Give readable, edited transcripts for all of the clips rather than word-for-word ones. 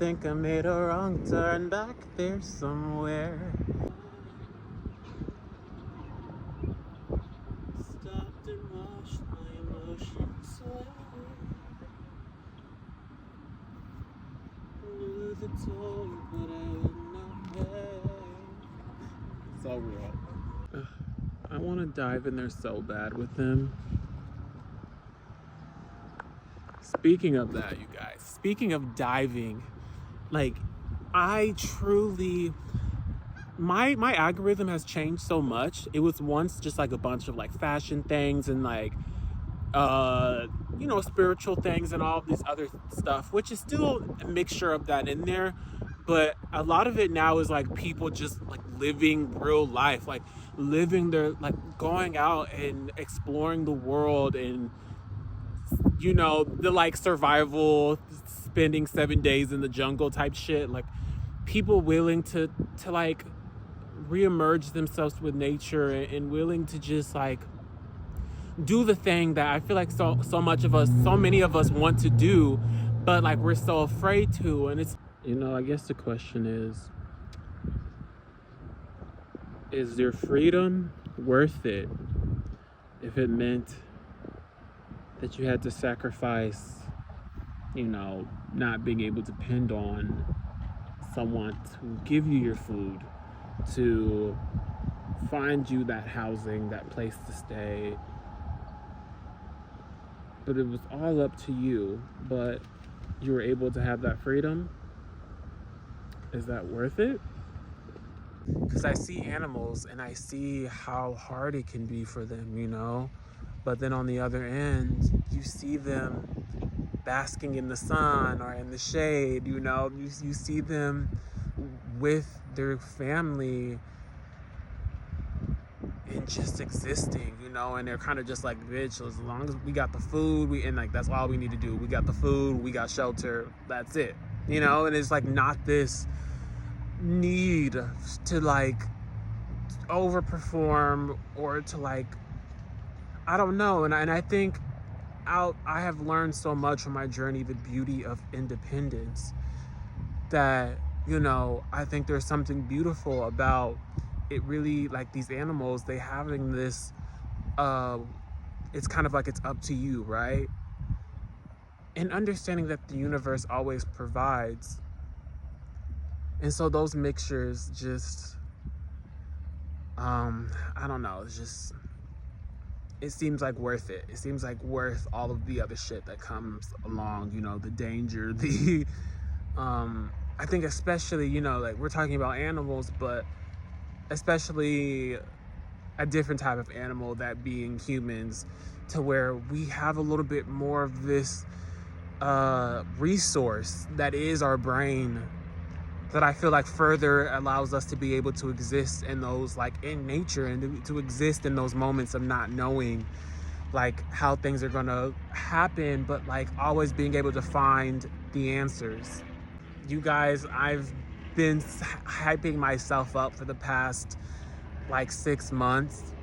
think I made a wrong turn back there somewhere. Stopped and washed my emotions away. Knew the toll, but I would not pay. So real. I want to dive in there so bad with them. Speaking of that, you guys, speaking of diving, like, I truly, my algorithm has changed so much. It was once just like a bunch of like fashion things and like spiritual things and all of this other stuff, which is still a mixture of that in there, but a lot of it now is like people just like living real life, like living their, like going out and exploring the world, and the like survival, spending 7 days in the jungle type shit, like people willing to like reemerge themselves with nature and willing to just like do the thing that I feel like so many of us want to do, but like we're so afraid to. And it's, I guess the question is your freedom worth it if it meant that you had to sacrifice, not being able to depend on someone to give you your food, to find you that housing, that place to stay, but it was all up to you, but you were able to have that freedom? Is that worth it? Because I see animals and I see how hard it can be for them, but then on the other end, you see them basking in the sun or in the shade, you see them with their family and just existing, and they're kind of just like, bitch, as long as we got the food, and like that's all we need to do. We got the food, we got shelter, that's it, and it's like not this need to like overperform or to like, I don't know. And I think I have learned so much on my journey the beauty of independence, that I think there's something beautiful about it. Really, like these animals, they having this it's kind of like it's up to you, right? And understanding that the universe always provides. And so those mixtures just I don't know, it seems like worth it. It seems like worth all of the other shit that comes along, the danger, the I think especially, like we're talking about animals, but especially a different type of animal, that being humans, to where we have a little bit more of this resource that is our brain, that I feel like further allows us to be able to exist in those, like in nature, and to exist in those moments of not knowing like how things are gonna happen, but like always being able to find the answers. You guys, I've been hyping myself up for the past like 6 months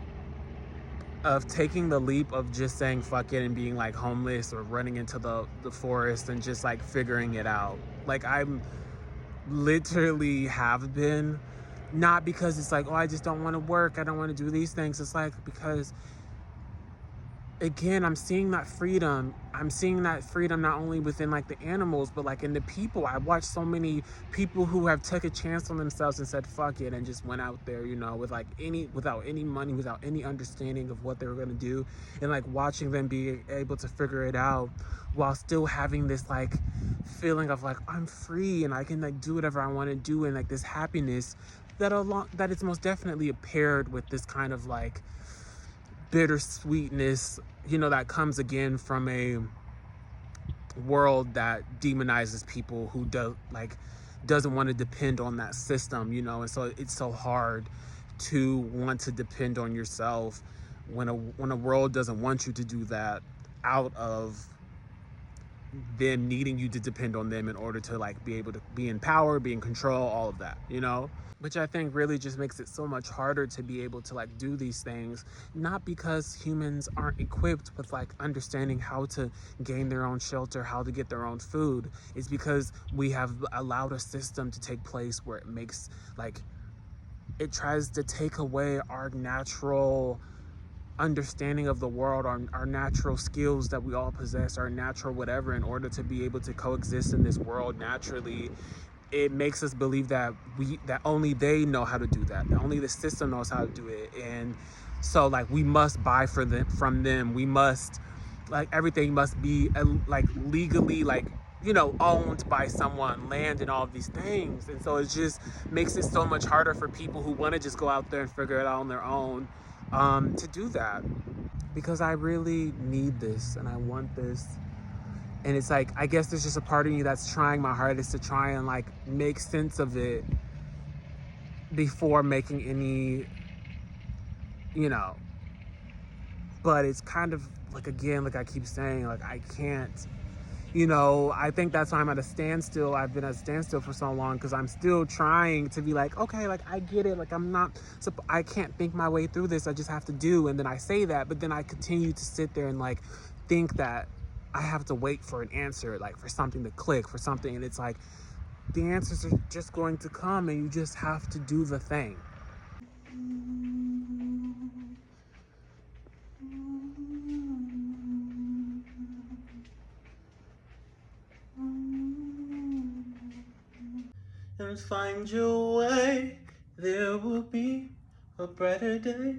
of taking the leap of just saying fuck it and being like homeless or running into the forest and just like figuring it out. Like I'm literally have been, not because it's like, oh, I just don't want to work, I don't want to do these things. It's like, because again, I'm seeing that freedom not only within like the animals, but like in the people. I watched so many people who have took a chance on themselves and said fuck it and just went out there, without any money, without any understanding of what they were going to do, and like watching them be able to figure it out while still having this like feeling of like, I'm free and I can like do whatever I want to do, and like this happiness that it's most definitely paired with this kind of like bittersweetness, that comes again from a world that demonizes people who doesn't want to depend on that system, and so it's so hard to want to depend on yourself when a world doesn't want you to do that out of them needing you to depend on them in order to like be able to be in power, be in control, all of that, you know? Which I think really just makes it so much harder to be able to like do these things, not because humans aren't equipped with like understanding how to gain their own shelter, how to get their own food. It's because we have allowed a system to take place where it makes like, it tries to take away our natural understanding of the world, our natural skills that we all possess, our natural whatever, in order to be able to coexist in this world naturally. It makes us believe that only they know how to do that only the system knows how to do it. And so like we must buy from them. We must, like, everything must be like legally, like, you know, owned by someone, land and all of these things. And so it just makes it so much harder for people who want to just go out there and figure it out on their own, to do that, because I really need this and I want this. And it's like, I guess there's just a part of me that's trying my hardest to try and like make sense of it before making any, you know, but it's kind of like, again, like I keep saying, like I can't, you know, I think that's why I'm at a standstill. I've been at a standstill for so long because I'm still trying to be like, okay, like I get it. Like I can't think my way through this. I just have to do. And then I say that, but then I continue to sit there and like think that I have to wait for an answer, like for something to click, for something. And it's like, the answers are just going to come and you just have to do the thing. And find your way, there will be a brighter day.